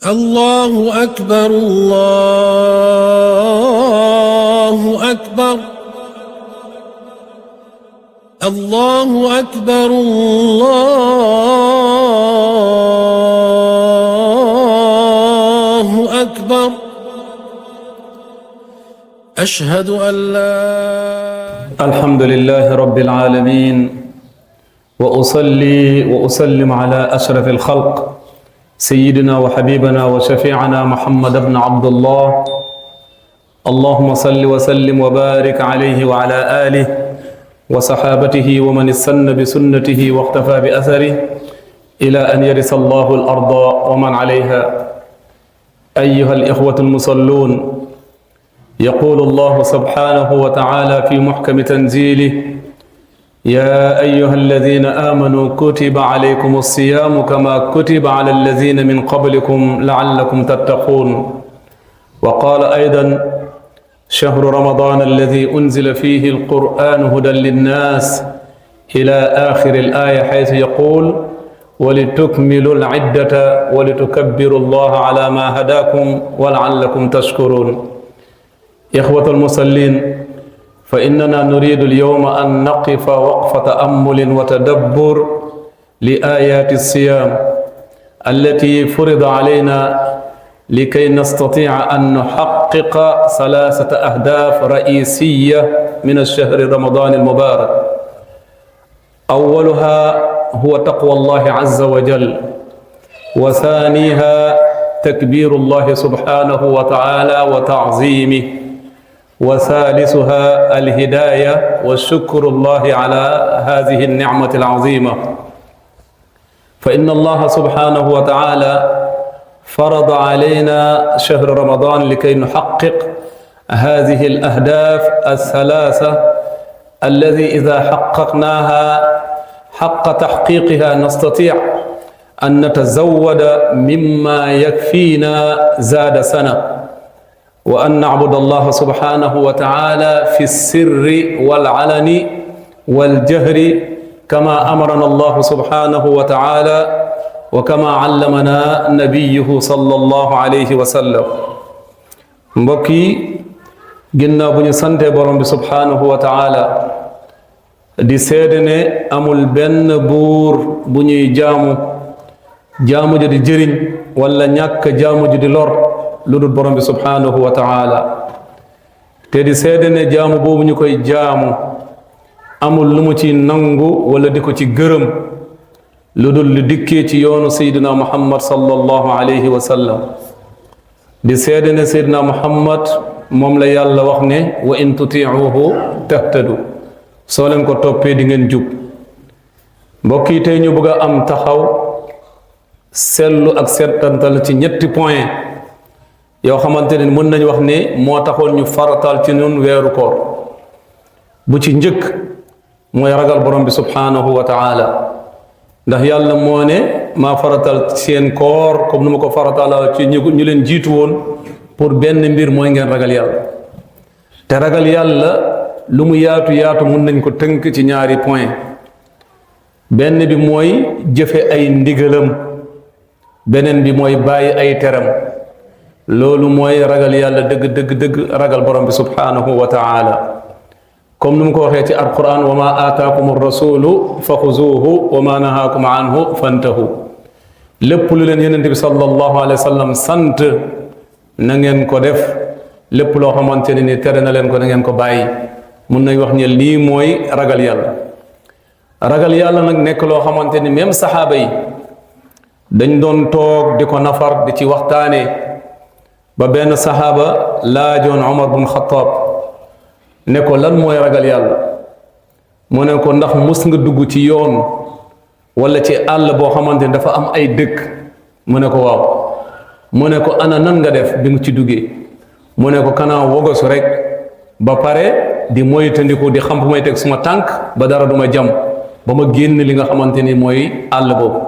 الله أكبر الله أكبر الله أكبر الله أكبر أشهد أن لا الحمد لله رب العالمين وأصلي وأسلم على أشرف الخلق سيدنا وحبيبنا وشفيعنا محمد بن عبد الله اللهم صل وسلم وبارك عليه وعلى آله وصحابته ومن استنى بسنته واقتفى بأثره إلى أن يرث الله الأرض ومن عليها أيها الإخوة المصلون يقول الله سبحانه وتعالى في محكم تنزيله يا أيها الذين آمنوا كتب عليكم الصيام كما كتب على الذين من قبلكم لعلكم تتقون وقال أيضا شهر رمضان الذي أنزل فيه القرآن هدى للناس إلى آخر الآية حيث يقول ولتكملوا العدة ولتكبروا الله على ما هداكم ولعلكم تشكرون إخوة المصلين فإننا نريد اليوم أن نقف وقف تأمل وتدبر لآيات الصيام التي فرض علينا لكي نستطيع أن نحقق ثلاثة أهداف رئيسية من الشهر رمضان المبارك. أولها هو تقوى الله عز وجل، وثانيها تكبير الله سبحانه وتعالى وتعظيمه، وثالثها الهداية والشكر الله على هذه النعمة العظيمة. فإن الله سبحانه وتعالى فرض علينا شهر رمضان لكي نحقق هذه الأهداف الثلاثة الذي إذا حققناها حق تحقيقها نستطيع أن نتزود مما يكفينا زاد سنة، وأن نعبد الله سبحانه وتعالى في السر والعلن والجهر كما أمرنا الله سبحانه وتعالى وكما علمنا نبيه صلى الله عليه وسلم. mbokk yi ginnaaw bu ñu sante borom bi subhanahu wa taala di seede ne amul benn buur bu ñuy jaamu ji di jëriñ wala ñàkk jaamu ji di lor lu dul borom bi subhanahu wa taala, te di seede ne jaamu boobu ñu koy jaamu amul lu mu ci nangu wala di ko ci gërëm lu dul lu dikkee ci yoonu Seydina Muhammad sallallahu alayhi wa sallam. di seede ne Seydina Muhammad moom la yàlla wax ne wa in tutiuhu tahtadu, soo leen ko toppee di ngeen jub. mbokk yi tey ñu bëgg a am taxaw seetlu ak seetantal ci ñetti point yoo xamante ne mën nañu wax ne moo taxoon ñu faratal ci ñun weeru koor. bu ci njëkk mooy ragal borom bi subhanahu wa taala, ndax yàlla moo ne maa faratal seen koor comme nu ma ko faratala ci ñu leen jiitu woon pour benn mbir mooy ngeen ragal yàlla. te ragal yàlla lu mu yaatu yaatu mun nañ ko tënk ci ñaari point. benn bi mooy jëfe ay ndigalam, beneen bi mooy bàyyi ay teram. loolu mooy ragal yàlla dëgg ragal borom bi subhanahu wa taala, comme nu mu ko waxee ci alquran wa ma aataakum rasulu fa xuzuuhu wa ma nahaakum anhu fantahu. lépp lu leen yonent bi sallallahu alayhi wa sallam sant na ngeen ko def, lépp loo xamante ne ni tere na leen ko na ngeen ko bàyyi. mun nañ wax ne lii mooy ragal yàlla. ragal yàlla nag nekk loo xamante ni même saxaaba yi dañ doon toog di ko nafar di ci waxtaanee ba benn saxaaba laajoon Umar bun Xattaab ne ko lan mooy ragal yàlla. mu ne ko ndax mus nga dugg ci yoon wala ci àll boo xamante ne dafa am ay dëkk. mu ne ko waaw. mu ne ko ana nan nga def bi nga ci duggee. mu ne ko kanaa wogosu rek ba pare di moytandiku di xam fu may teg suma tànk ba dara duma jam ba ma génn li nga xamante ni mooy àll boobu.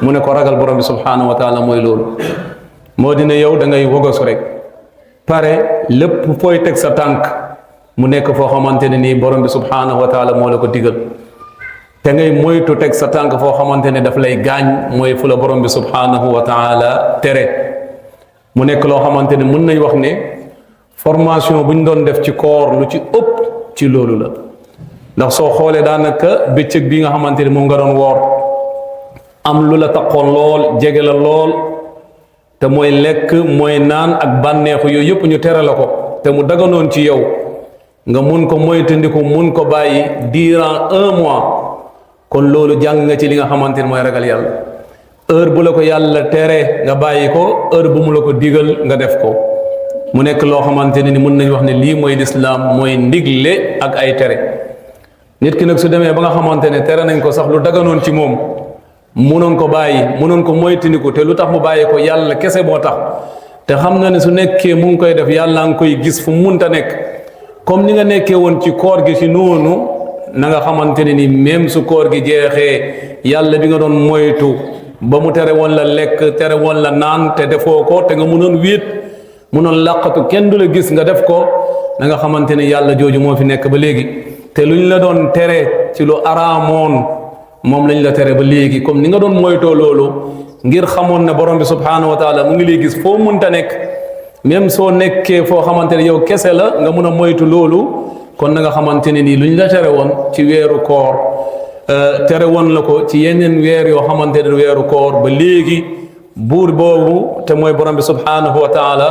mu ne ko ragal borom bi subhanahu wa taala mooy loolu. moo dina yow da ngay wogosu rek pare lépp fooy teg sa tànk mu nekk foo xamante ne nii borom bi subhanahu wa taala moo la ko digal. te ngay moytu teg sa tànk foo xamante ne daf lay gaañ mooy fu la borom bi subhanahu wa taala tere. mu nekk loo xamante ne mën nañ wax ne formation bu ñu doon def ci koor lu ci ëpp ci loolu la ndax soo xoolee daanaka bëccëg bi nga xamante ne moom nga doon woor am lu la taxoon lool jege la lool te mooy lekk mooy naan ak bànneexu yooyu yëpp ñu tere la ko te mu daganoon ci yow nga mun ko moytandiku mun ko bàyyi durant 1 mois kon loolu jàng nga ci li nga xamante ne mooy ragal yàlla heure bu la ko yàlla tere nga bàyyi ko heure bu mu la ko digal nga def ko mu nekk loo xamante ne ni mën nañ wax ne lii mooy lislaam mooy ndigle ak ay tere nit ki nag su demee ba nga xamante ne tere nañ ko sax lu daganoon ci moom munoon ko bàyyi munoon ko moytandiku te lu tax mu bàyyi ko yàlla kese moo tax te xam na ne su nekkee mu ngi koy def yàlla nga koy gis fu munta nekk comme ni nga nekkee woon ci koor gi ci noonu na nga xamante ne ni même su koor gi jeexee yàlla bi nga doon moytu ba mu tere woon la lekk tere woon la naan te defoo ko te nga munoon wéet munoon làqatu kenn du la gis nga def ko na nga xamante ne yàlla jooju moo fi nekk ba léegi te luñ la doon tere ci lu araamoon moom lañ la tere ba léegi comme ni nga doon moytoo loolu ngir xamoon ne borom bi subhanahu wa taala mu ngi lay gis foo munta nekk même soo nekkee foo xamante ne yow kese la nga mun a moytu loolu kon na nga xamante ne nii luñ la tere woon ci weeru koor tere woon la ko ci yeneen weer yoo xamante ne weeru koor ba léegi buur boobu te mooy borom bi subhanahu wa taala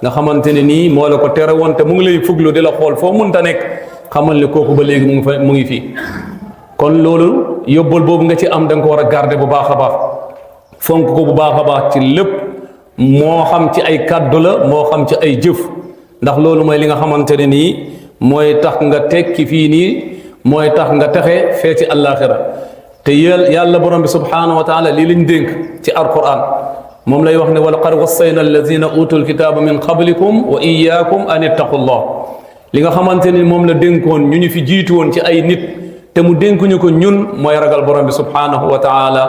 nga xamante ne nii moo la ko tere woon te mu ngi lay fuglu di la xool foo munta nekk xamal ne kooku ba léegi mu ngi fii kon loolu yóbbal boobu nga ci am da nga ko war a garder bu baax a baax fonk ko bu baax a baax ci lépp moo xam ci ay kàddu la moo xam ci ay jëf ndax loolu mooy li nga xamante ne nii mooy tax nga tekki fii nii mooy tax nga texe fee ci àllaaxira te yàlla borom bi subhanahu wa taala lii lañ dénk ci alquran moom lay wax ne wa laqad wassayna allazina utul kitaaba min qablikum wa iyaakum an ittaqullah li nga xamante ni moom la dénkoon ñu fi jiitu woon ci ay nit te mu dénkuñu ko ñun mooy ragal borom bi subhanahu wa taala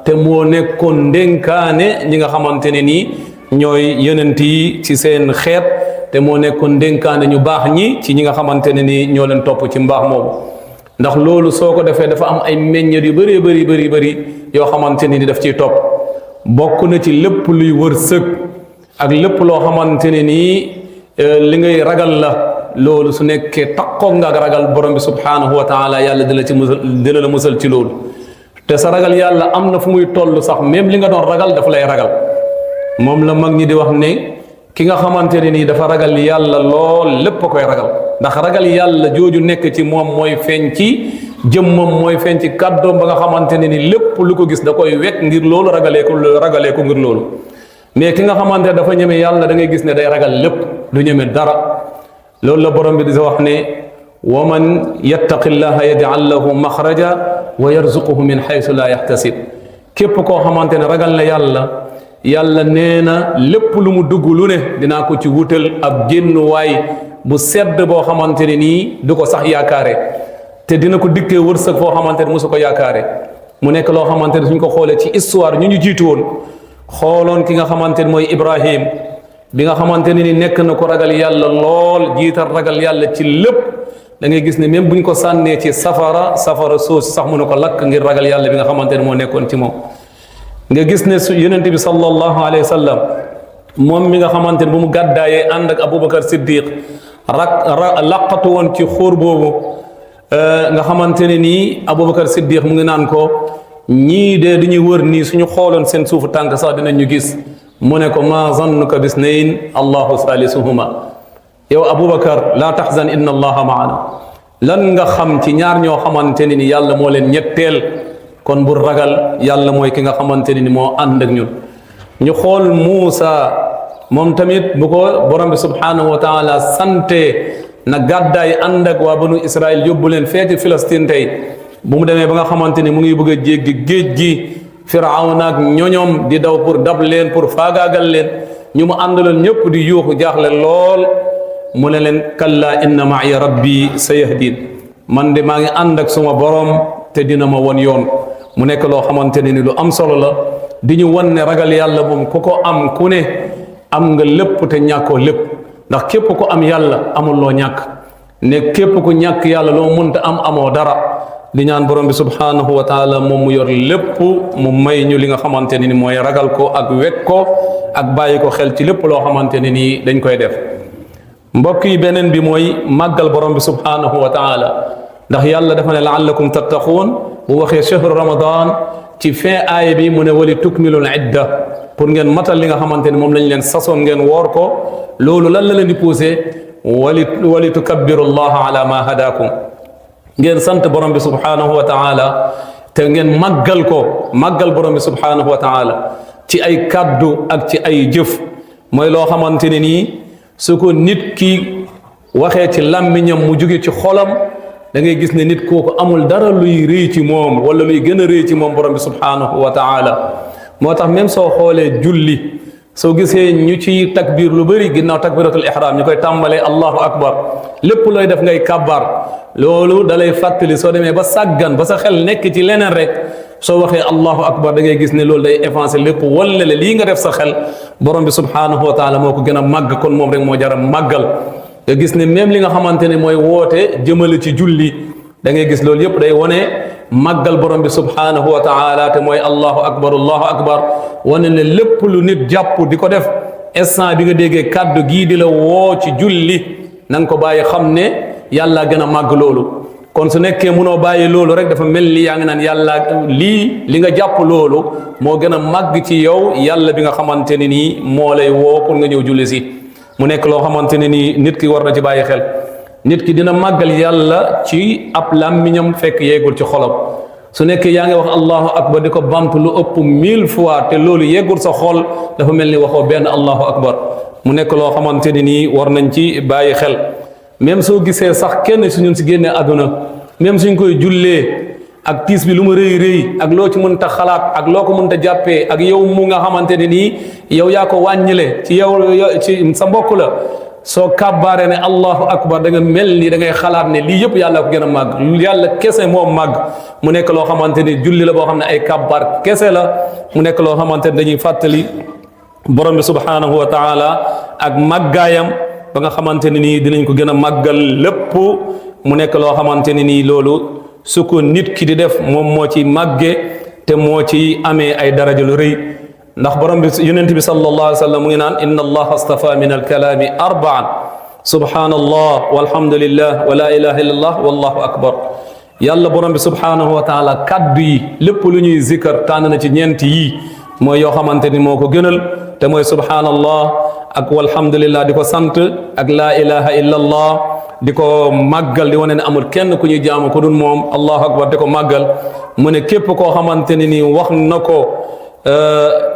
te moo nekkoon ndénkaane ñi nga xamante ne nii ñooy yonent yi ci seen xeet te moo nekkoon ndénkaane ñu baax ñi ci ñi nga xamante ne nii ñoo leen topp ci mbaax moomu ndax loolu soo ko defee dafa am ay meññeet yu bëri yoo xamante ni daf ciy topp bokk na ci lépp luy wërsëg ak lépp loo xamante ne nii li ngay ragal la loolu su nekkee takkoog nga ak ragal borom bi subhanahu wa taala yàlla dina la musal ci loolu te sa ragal yàlla am na fu muy toll sax même li nga doon ragal dafa lay ragal moom la mag ñi di wax ne ki nga xamante ne nii dafa ragal yàlla lool lépp a koy ragal ndax ragal yàlla jooju nekk ci moom mooy feeñ ci jëmmam mooy feeñ ci kàddoom ba nga xamante ne ni lépp lu ko gis da koy wekk ngir loolu ragalee ko ngir loolu mais ki nga xamante ne dafa ñeme yàlla da ngay gis ne day ragal lépp du ñeme dara loolu la borom bi di wax ne wa man yattaqi llaha yaj'al lahu maxraja wa yarzuquhu min xaysu la yaxtasib képp koo xamante ne ragal na yàlla nee na lépp lu mu dugg lu ne dinaa ko ci wutal ab génnuwaay bu sedd boo xamante ne nii du ko sax yaakaare te dina ko dikkee wërsëg foo xamante ne mosu ko yaakaare mu nekk loo xamante ne suñ ko xoolee ci histoire ñu jiitu woon xooloon ki nga xamante ne mooy Ibrahim bi nga xamante ne ni nekk na ko ragal yàlla lool jiital ragal yàlla ci lépp da ngay gis ne même buñ ko sànnee ci safara soosi sax mu ne ko lakk ngir ragal yàlla bi nga xamante ne moo nekkoon ci moom nga gis ne su yonent bi sallallahu alayhi wa sallam moom mi nga xamante ne bu mu gàddaayee ànd ak Aboubacar Siddiq laqatu woon ci xóor boobu nga xamante ne nii Aboubacar Siddiq mu ngi naan ko ñii de dañuy wër nii suñu xooloon seen suufu tànk sax dinañ ñu gis mu ne ko ma zannuka bisnayn allahu salisuhuma yow Aboubacar laa taxzan inna allaha maana lan nga xam ci ñaar ñoo xamante ne ni yàlla moo leen ñetteel kon bu ragal yàlla mooy ki nga xamante ne ni moo ànd ak ñun ñu xool Muusa moom tamit bu ko borom bi subhanahu wa taala sante na gàddaay ànd ak waa banu Israël yóbbu leen feeti Filastin tey bu mu demee ba nga xamante ni mu ngi bëgg a jéggi géej gi Firawna ak ñoñom di daw pour dab leen pour faagaagal leen ñu mu àndaloon ñëpp di yuuxu jaaxle lool mu ne leen kalla inna ma'iya rabbi sayahdin man de maa ngi ànd ak suma borom te dina ma won yoon mu nekk loo xamante ne ni lu am solo la di ñu won ne ragal yàlla moom ku ko am ku ne am nga lépp te ñàkkoo lépp ndax képp ku am yàlla amul loo ñàkk ne képp ku ñàkk yàlla loo mënta am amoo dara di ñaan borom bi subhanahu wa taala moom mu yor lépp mu may ñu li nga xamante ne ni mooy ragal ko ak wekk ko ak bàyyi ko xel ci lépp loo xamante ne nii dañ koy def. mbokk yi beneen bi mooy màggal borom bi subhanahu wa taala ndax yàlla dafa ne laallakum tattaquun bu waxee chahru ramadan ci fin aaya bi mu ne wali tukmilul idda pour ngeen matal li nga xamante ne moom lañ leen sasoon ngeen woor ko loolu lan la leen di poussé wali tukabbiru llaha ala ma hadakum ngeen sant borom bi subhanahu wa taala te ngeen màggal ko màggal borom bi subhanahu wa taala ci ay kaddu ak ci ay jëf mooy loo xamante ne nii su ko nit ki waxee ci làmmiñam mu jóge ci xolam da ngay gis ne nit kooku amul dara luy rëy ci moom wala luy gën a rëy ci moom borom bi subhanahu wa taala moo tax même soo xoolee julli soo gisee ñu ci takbir lu bëri ginnaaw takbiratul ihram ñu koy tàmbalee allahu akbar lépp looy def ngay kabbar loolu dalay fàttali soo demee ba sàggan ba sa xel nekk ci leneen rek soo waxee allahu akbar da ngay gis ne loolu day effacé lépp wala le lii nga def sa xel borom bi subhanahu wa taala moo ko gën a màgg kon moom rek moo jar a màggal nga gis ne même li nga xamante ne mooy woote jëmale ci julli da ngay gis loolu yëpp day wone màggal borom bi subhanahu wa taala te mooy allahu akbar wane ne lépp lu nit jàpp di ko def instant bi nga déggee kàddu gii di la woo ci julli na nga ko bàyyi xam ne yàlla gën a màgg loolu kon su nekkee munoo bàyyi loolu rek dafa mel ni yaa ngi naan yàlla li nga jàpp loolu moo gën a màgg ci yow yàlla bi nga xamante ne nii moo lay woo pour nga ñëw julli si mu nekk loo xamante ne nii nit ki war na ci bàyyi xel nit ki dina màggal yàlla ci ab làmmiñam fekk yeegul ci xolam su nekkee yaa ngi wax allahu akbar di ko bamtu lu ëpp 1000 fois te loolu yeggul sa xol dafa mel ni waxoo benn allahu akbar mu nekk loo xamante ni nii war nañ ci bàyyi xel même soo gisee sax kenn su ñun si génnee àdduna même suñ koy jullee ak tiis bi lu mu rëy rëy ak loo ci mënta xalaat ak loo ko mënta jàppee ak yow mu nga xamante ne nii yow yaa ko wàññile ci yow ci sa mbokk la soo kàbbaare ne allahu akbar da nga mel ni da ngay xalaat ne lii yëpp yàlla ko gën a màgg yàlla kese moom màgg mu nekk loo xamante ni julli la boo xam ne ay kàbbaar kese la mu nekk loo xamante ni dañuy fàttali borom bi subhanahu wa taala ak màggaayam ba nga xamante ne nii dinañ ko gën a màggal lépp mu nekk loo xamante ne nii loolu su ko nit ki di def moom moo ci màgge te moo ci amee ay daraja lu rëy ndax borom bi yonent bi sallallahu alayhi wa sallam mu ngi naan inna allaha astafa min alkalaami arbaan subhanallah walhamdulillah wa la ilaha illallah wallahu akbar yàlla borom bi subhanahu wa taala kaddu yi lépp lu ñuy zikar tànn na ci ñeent yi mooy yoo xamante ni moo ko gënal te mooy subhanallah ak walhamdulillah di ko sant ak la ilaha illallah di ko màggal di wane ne amul kenn ku ñuy jaamu ku dul moom allahu akbar di ko màggal mu ne képp koo xamante ne nii wax na ko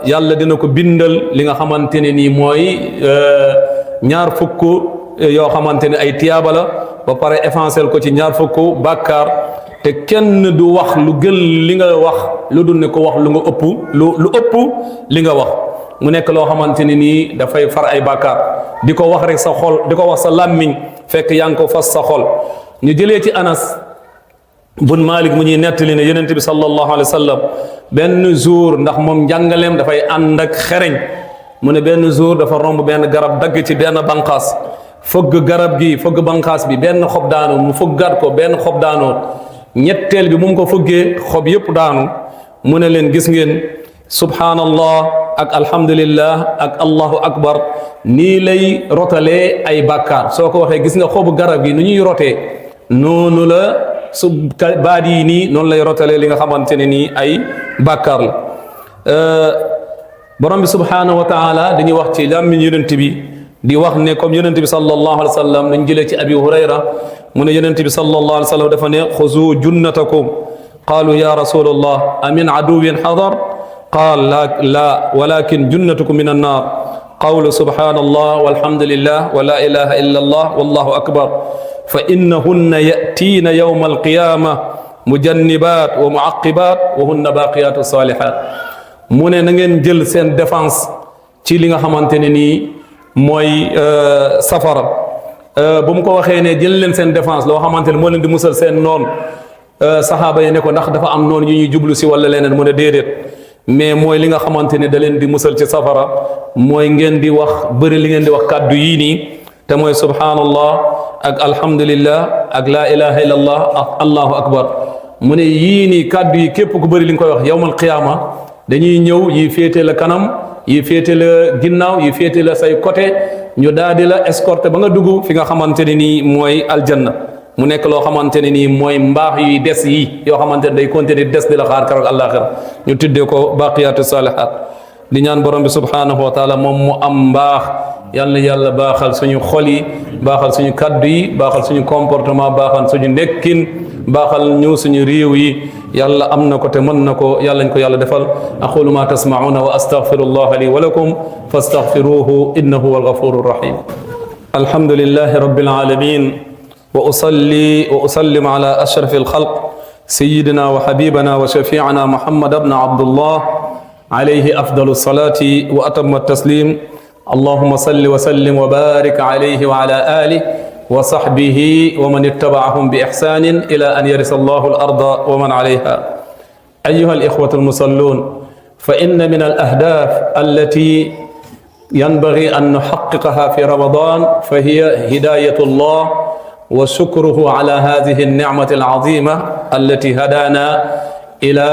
yàlla dina ko bindal li nga xamante ne nii mooy 2 fukk yoo xamante ne ay tiyaaba la ba pare effacer ko ci 2 fukk bàkkaar te kenn du wax lu gën li nga wax lu dul ne ko wax lu nga ëpp lu ëpp li nga wax mu nekk loo xamante ne nii dafay far ay bàkkaar di ko wax rek sa xol di ko wax sa làmmiñ fekk yaa ngi ko fas sa xol ñu jëlee ci Anas bun Malik mu ñuy nettali ne yonent bi sallallahu alayhi wa sallam benn jour ndax moom njàngaleem dafay ànd ak xereñ mu ne benn jour dafa romb benn garab dagg ci benn banqaas fëgg garab gi fëgg banqaas bi benn xob daanu mu fëggaat ko benn xob daanoo ñetteel bi mu ngi ko fëggee xob yépp daanu mu ne leen gis ngeen subhanallah ak alhamdulillah ak allahu akbar nii lay rotalee ay bàkkaar soo ko waxee gis nga xobu garab gi nu ñuy rotee noonu la su baat yi nii noonu lay rotalee li nga xamante ne nii ay bàkkaar la borom bi subhanahu wa taala dañuy wax ci làmmiñ yonent bi di wax ne comme yonent bi sallallahu alayhi wa sallam dañ jëlee ci abi hurayra mu ne yonent bi sallallahu alayhi wa sallam dafa ne xuzu junnatakum qaalu ya rasulallah amin aduwin xadar qaal la walakin junnatukum min annar qawlu subhanallah walhamdulillah wa la ilaha illa allah wallahu akbar fa innahunna yatiina yawma alqiyama mujannibat wa muaqibat wa hunna baqiyatu salihat mu ne na ngeen jël seen défense ci li nga xamante ne nii mooy safara bu mu ko waxee ne jël leen seen défense loo xamante ne moo leen di musal seen noon saxaaba yi ne ko ndax dafa am noonu ñu ñuy jublu si wala leneen mu ne déedéet mais mooy li nga xamante ne da leen di musal ci safara mooy ngeen di wax bëri li ngeen di wax kàddu yii nii te mooy subhanallah ak alhamdulillah ak la ilaha illallah ak allahu akbar mu ne yii nii kàddu yi képp ku bëri li nga koy wax yawmal qiyaama dañuy ñëw yi féete la kanam yi féete la ginnaaw yi féete la say côté ñu daal di la escorter ba nga dugg fi nga xamante ne nii mooy aljanna mu nekk loo xamante ne nii mooy mbaax yuy des yi yoo xamante ne day continuer des di la xaar keroog àllaaxira ñu tuddee ko baqiyaatu saalihaat di ñaan borom bi subhanahu wa taala moom mu am mbaax yal na yàlla baaxal suñu xol yi baaxal suñu kaddu yi baaxal suñu comportement baaxal suñu nekkin baaxal ñu suñu réew yi yàlla am na ko te mën na ko yàlla ñu ko yàlla defal aqulu ma tasmauna wa astaghfirullah li wa lakum fastaghfiruhu innahu huwal ghafurur rahim alhamdulillahi rabbil alamin wa usalli wa usallim ala ashrafil khalq sayyidina wa habibana wa shafi'ina muhammad ibn abdullah عليه أفضل الصلاة وأتم التسليم اللهم صل وسلم وبارك عليه وعلى آله وصحبه ومن اتبعهم بإحسان إلى أن يرث الله الأرض ومن عليها أيها الإخوة المصلون فإن من الأهداف التي ينبغي أن نحققها في رمضان فهي هداية الله وشكره على هذه النعمة العظيمة التي هدانا إلى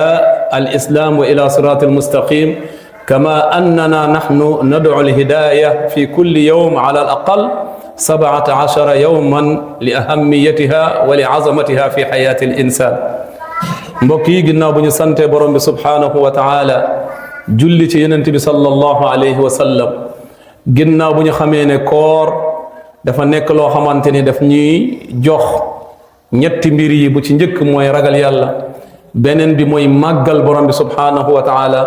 الإسلام وإلى صراط المستقيم كما أننا نحن ندعو الهداية في كل يوم على الأقل 17 يوما لأهميتها ولعظمتها في حياة الإنسان mbokk yi ginnaaw bu ñu sante borom bi subhanahu wa taala julli ci yonent bi sallallahu alayhi wa sallam ginnaaw bu ñu xamee ne koor dafa nekk loo xamante ni daf ñuy jox ñetti mbir yi bu ci njëkk mooy ragal yàlla beneen bi mooy màggal borom bi subhanahu wa taala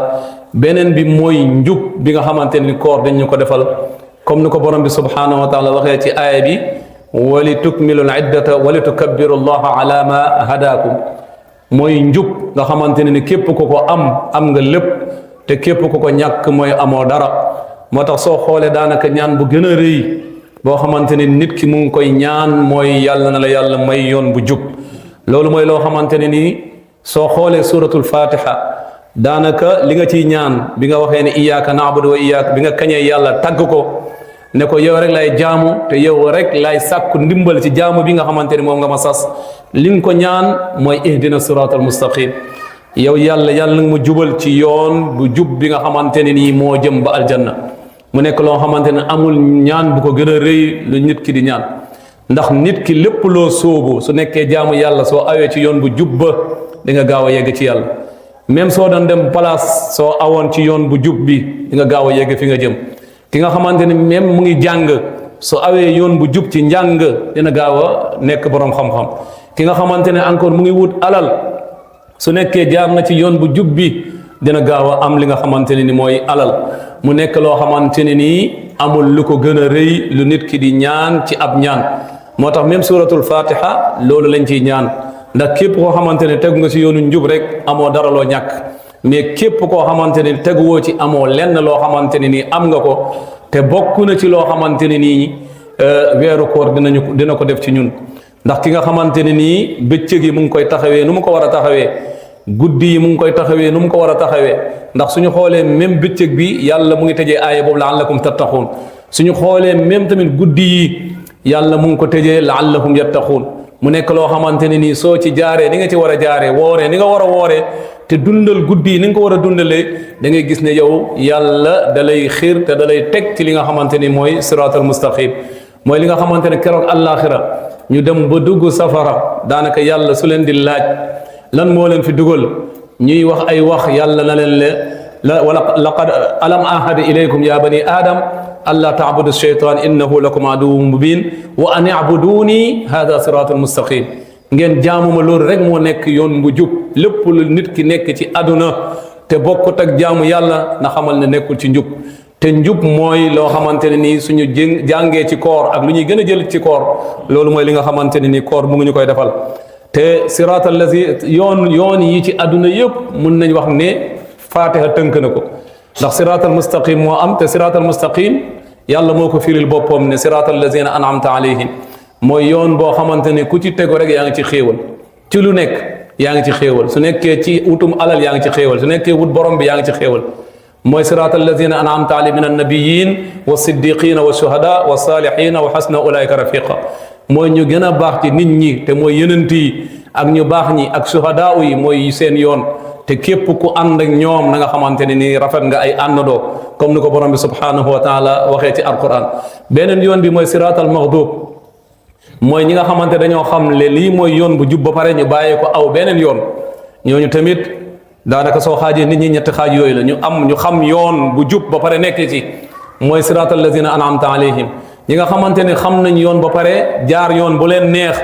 beneen bi mooy njub bi nga xamante ni koor dañ ñu ko defal comme ni ko borom bi subhanahu wa taala waxee ci aaya bi wali tukmilu al iddata wali tukabbiru llaha ala ma hadakum mooy njub nga xamante ne ni képp ko ko am nga lépp te képp ko ko ñàkk mooy amoo dara moo tax soo xoolee daanaka ñaan bu gën a rëy boo xamante ne nit ki mu ngi koy ñaan mooy yàlla na la yàlla may yoon bu jub loolu mooy loo xamante ne nii soo xoolee suratul fatiha daanaka li nga ciy ñaan bi nga waxee ne iyyaka na'budu wa iyyaka bi nga kañee yàlla tagg ko ne ko yow rek lay jaamu te yow rek lay sàkku ndimbal ci jaamu bi nga xamante ne moom nga ma sas li nga ko ñaan mooy ihdina siratal mustaqim yow yàlla yàlla nga mu jubal ci yoon bu jub bi nga xamante ne nii moo jëm ba aljanna mu nekk loo xamante ne amul ñaan bu ko gën a rëy lu nit ki di ñaan ndax nit ki lépp loo sóobu su nekkee jaamu yàlla soo awee ci yoon bu jub ba di nga gaaw a yegg ci yàlla même soo doon dem place soo awoon ci yoon bu jub bi di nga gaaw a yegg fi nga jëm ki nga xamante ne même mu ngi jàng su awee yoon bu jub ci njàng dina gaaw a nekk borom xam-xam ki nga xamante ne encore mu ngi wut alal su nekkee jaar na ci yoon bu jub bi dina gaaw a am li nga xamante ne ni mooy alal mu nekk loo xamante ne nii amul lu ko gën a rëy lu nit ki di ñaan ci ab ñaan moo tax même suratul fatiha loolu lañ ciy ñaan ndax képp koo xamante ne tegu nga ci yoonu njub rek amoo dara loo ñàkk mais képp koo xamante ne teguwoo ci amoo lenn loo xamante ne nii am nga ko te bokk na ci loo xamante ne nii weeru koor dina ko def ci ñun ndax ki nga xamante ne nii bëccëg yi mu ngi koy taxawee nu mu ko war a taxawee guddi yi mu ngi koy taxawee nu mu ko war a taxawee ndax suñu xoolee même bëccëg bi yàlla mu ngi tëjee aaya boobu la'allakum tattaquun suñu xoolee même tamit guddi yi yàlla mu ngi ko tëjee la'allakum yattaquun mu nekk loo xamante ne nii soo ci jaaree ni nga ci war a jaaree wooree ni nga war a wooree te dundal guddi yi ni nga ko war a dundalee da ngay gis ne yow yàlla da lay xiir te da lay teg ci li nga xamante ni mooy siraatal mustaqim mooy li nga xamante ne keroog àllaaxira ñu dem ba dugg safara daanaka yàlla su leen di laaj lan moo leen fi dugal ñuy wax ay wax yàlla na leen wala laqad alam ahad ilaykum ya bani adam alla ta'budu shaytan innahu lakum aduwwun mubin wa an i'buduni hadha siratul mustaqim ngeen jaamuma loolu rek moo nekk yoon bu jub lépp lu nit ki nekk ci àdduna te bokkut ak jaamu yàlla na xamal ne nekkul ci njub te njub mooy loo xamante ne nii suñu jàngee ci koor ak lu ñuy gën a jël ci koor loolu mooy li nga xamante ne nii koor mu ngi ñu koy defal te siraatal lazi yoon yi ci àdduna yëpp mun nañ wax ne fatiha tënk na ko ndax siraatal mustaqim moo am te siraatal mustaqim yàlla moo ko firil boppam ne siraatal lazina an'amta alayhim mooy yoon boo xamante ne ku ci tegu rek yaa ngi ci xéewal ci lu nekk yaa ngi ci xéewal su nekkee ci utum alal yaa ngi ci xéewal su nekkee wut borom bi yaa ngi ci xéewal mooy siraatal lazina an'amta alayhim min annabiyin wa siddiqina wa shuhada wa salihina wa hasna ulaika rafiqa mooy ñu gën a baax ci nit ñi te mooy yonent yi ak ñu baax ñi ak suhadaa yi mooy seen yoon te képp ku ànd ak ñoom na nga xamante ne nii rafet nga ay àndandoo comme ni ko borom bi subhanahu wa taala waxee ci alquran. beneen yoon bi mooy siraatal maghdub mooy ñi nga xamante dañoo xam le lii mooy yoon bu jub ba pare ñu bàyyee ko aw beneen yoon. ñooñu tamit daanaka soo xaajee nit ñi ñetti xaaj yooyu la ñu xam yoon bu jub ba pare nekk ci mooy siraatal lazina an'amta alayhim. ñi nga xamante ne xam nañ yoon ba pare jaar yoon bu leen neex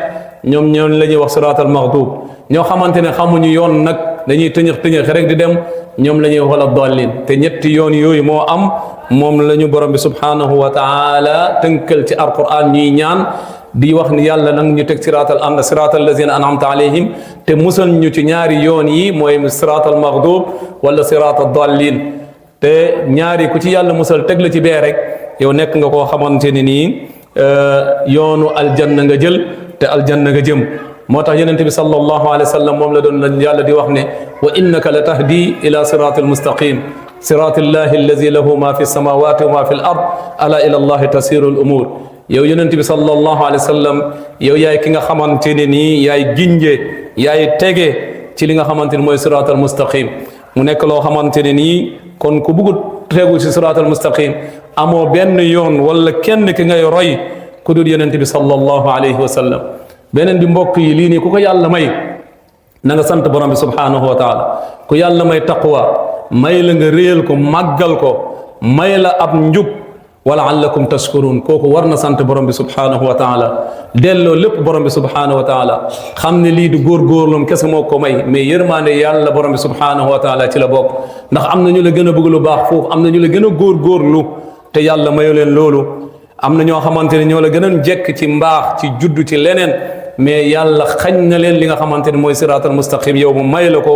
ñoom la ñuy wax siraatal maghdub. ñoo xamante ne xamuñu yoon nag dañuy tëñëx rek di dem ñoom la ñuy wala dollin te ñetti yoon yooyu moo am moom la ñu borom bi subhanahu wa taala tënkal ci alquran ñuy ñaan di wax ni yàlla nag ñu teg siraatal lazina an'amta alayhim te musal ñu ci ñaari yoon yi mooy siraatal maghdub wala siraatal dollin te ñaari ku ci yàlla musal teg la ci bee rek yow nekk nga koo xamante ne nii yoonu aljanna nga jël te aljanna nga jëm. moo tax yonent bi sallallahu alayhi wa sallam moom la doon lañ yàlla di wax ne wa innaka la tahdi ila siratil mustaqim siratillahi allazi lahu ma fi samawati wa ma fi l ard ala ila allahi tasiru l umur. yow yonent bi sallallahu alayhi wa sallam yow yaay ki nga xamante ne nii yaay ginje yaay tege ci li nga xamante ne mooy siratal mustaqim mu nekk loo xamante ne nii kon ku bugg tegu ci siratal mustaqim amoo benn yoon wala kenn ki ngay roy ku dul yonent bi sallallahu alayhi wa sallam. beneen bi mbokk yi lii nii ku ko yàlla may na nga sant borom bi subhanahu wa taala ku yàlla may taqwa may la nga réyal ko màggal ko may la ab njub wala allakum tashkurun kooku war na sant borom bi subhanahu wa taala delloo lépp borom bi subhanahu wa taala xam ne lii du góorgóorlum kese moo ko may mais yërmaande yàlla borom bi subhanahu wa taala ci la bokk ndax am na ñu la gën a bëgg lu baax foofu am na ñu la gën a góorgóorlu te yàlla mayu leen loolu am na ñoo xamante ne ñoo la gën a jekk ci mbaax ci juddu ci leneen mais yàlla xañ na leen li nga xamante ne mooy siraatal mustaqim yow mu may la ko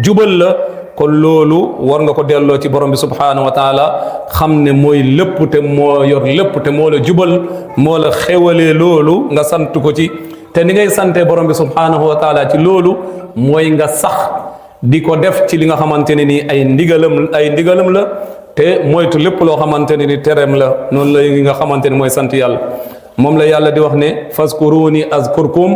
jubal la kon loolu war nga ko delloo ci borom bi subhanahu wa taala xam ne mooy lépp te moo yor lépp te moo la jubal moo la xewalee loolu nga sant ko ci te ni ngay sante borom bi subhanahu wa taala ci loolu mooy nga sax di ko def ci li nga xamante ne nii ay ndigalam la te moytu lépp loo xamante ne ni tereem la noonu la nga xamante ne mooy sant yàlla. moom la yàlla di wax ne fazkuruni azkurkum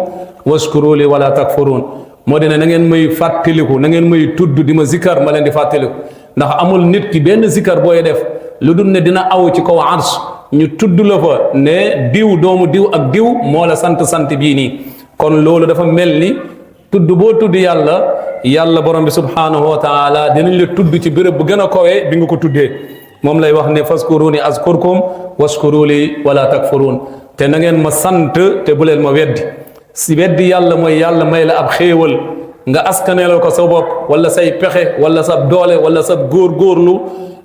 washkuru li wala takfurun moo di ne na ngeen may fàttaliku na ngeen may tudd di ma zikkar ma leen di fàttaliku ndax amul nit ki benn zikkar booy def lu dul ne dina aw ci kaw arsh ñu tudd la fa ne diw doomu diw ak diw moo la sant bii nii kon loolu dafa mel ni tudd boo tudd yàlla borom bi subhanahu wa taala dinañ la tudd ci béréb bu gën a kowee bi nga ko tuddee moom lay wax ne fazkuruni azkurkum washkuru li wala takfurun te na ngeen ma sant te bu leen ma weddi si weddi yàlla mooy yàlla may la ab xéewal nga askaneeloo ko sa bopp wala say pexe wala sa doole wala sa góorgóorlu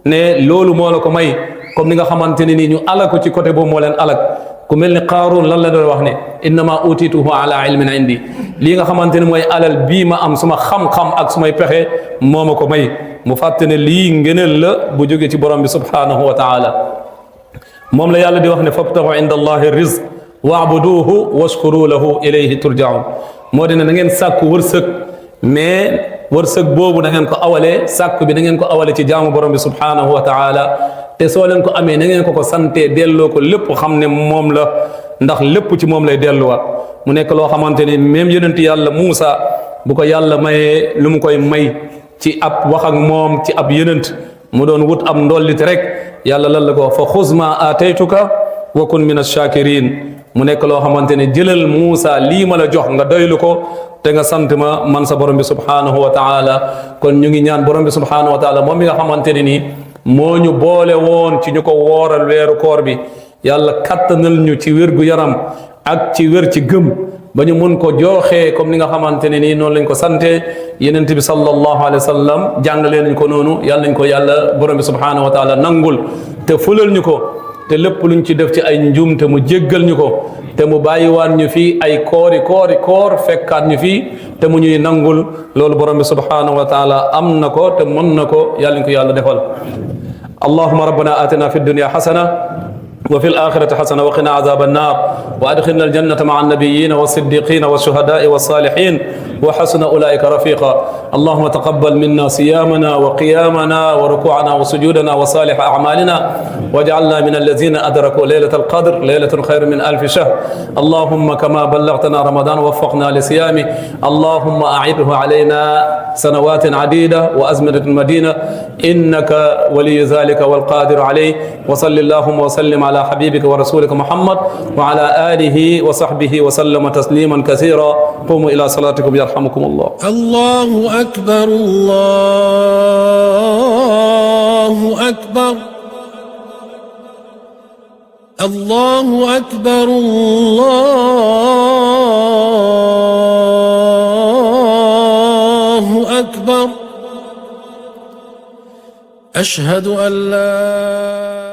ne loolu moo la ko may comme ni nga xamante ne nii ñu alak ko ci côté boobu moo leen alak ku mel ni Qaaruun lan la doon wax ne innama utituhu ala ilmin indi lii nga xamante ne mooy alal bii ma am suma xam-xam ak sumay pexe moo ma ko may mu fàtte ne lii ngëneel la bu jóge ci borom bi subhanahu wa taala moom la yàlla di wax ne fabtagu inda allahi rizq waabuduhu washkuru lahu ilayhi turjaun moo di ne na ngeen sàkku wërsëg mais wërsëg boobu na ngeen ko awalee sàkku bi na ngeen ko awale ci jaamu borom bi subhanahu wa taala te soo leen ko amee na ngeen ko santee delloo ko lépp xam ne moom la ndax lépp ci moom lay delluwaat mu nekk loo xamante ni même yonent yàlla Muusa bu ko yàlla mayee lu mu koy may ci ab wax ak moom ci ab yonent mu doon wut ab ndollit rek yàlla lan la ko fa xuz ma aataytuka wa kun min ash-shakirin mu nekk loo xamante ne jëlal Muusa lii ma la jox nga doylu ko te nga sant ma man sa borom bi subhanahu wa taala kon ñu ngi ñaan borom bi subhanahu wa taala moom mi nga xamante ne nii moo ñu boole woon ci ñu ko wooral weeru koor bi yàlla kattanal ñu ci wér gu yaram ak ci wér ci gëm ba ñu mun ko jooxee comme ni nga xamante ne nii noonu lañ ko sante yenent bi sallallahu alayhi wa sallam jàngalee nañ ko noonu yàlla nañ ko yàlla borom bi subhanahu wa taala nangul te fulal ñu ko te lépp luñ ci def ci ay njuum te mu jéggal ñu ko te mu bàyyiwaat ñu fii ay koor fekkaat ñu fii te mu ñuy nangul loolu borom bi subhanahu wa taala am na ko te mën na ko yàlla nañ ko yàlla defal allahumma rabbana atina fi dunya hasana وفي الآخرة حسنة وقنا عذاب النار وأدخلنا الجنة مع النبيين والصديقين والشهداء والصالحين وحسن أولئك رفيقا. اللهم تقبل منا صيامنا وقيامنا وركوعنا وسجودنا وصالح أعمالنا واجعلنا من الذين أدركوا ليلة القدر، ليلة خير من 1000 شهر. اللهم كما بلغتنا رمضان ووفقنا لصيامه، اللهم أعده علينا سنوات عديدة وأزمنة مدينة، إنك ولي ذلك والقادر عليه. وصل اللهم وسلم على حبيبك ورسولك محمد وعلى آله وصحبه وسلم تسليما كثيرا. قوموا إلى صلاتكم يرحمكم الله. الله أكبر الله أكبر الله أكبر الله أكبر. أشهد أن لا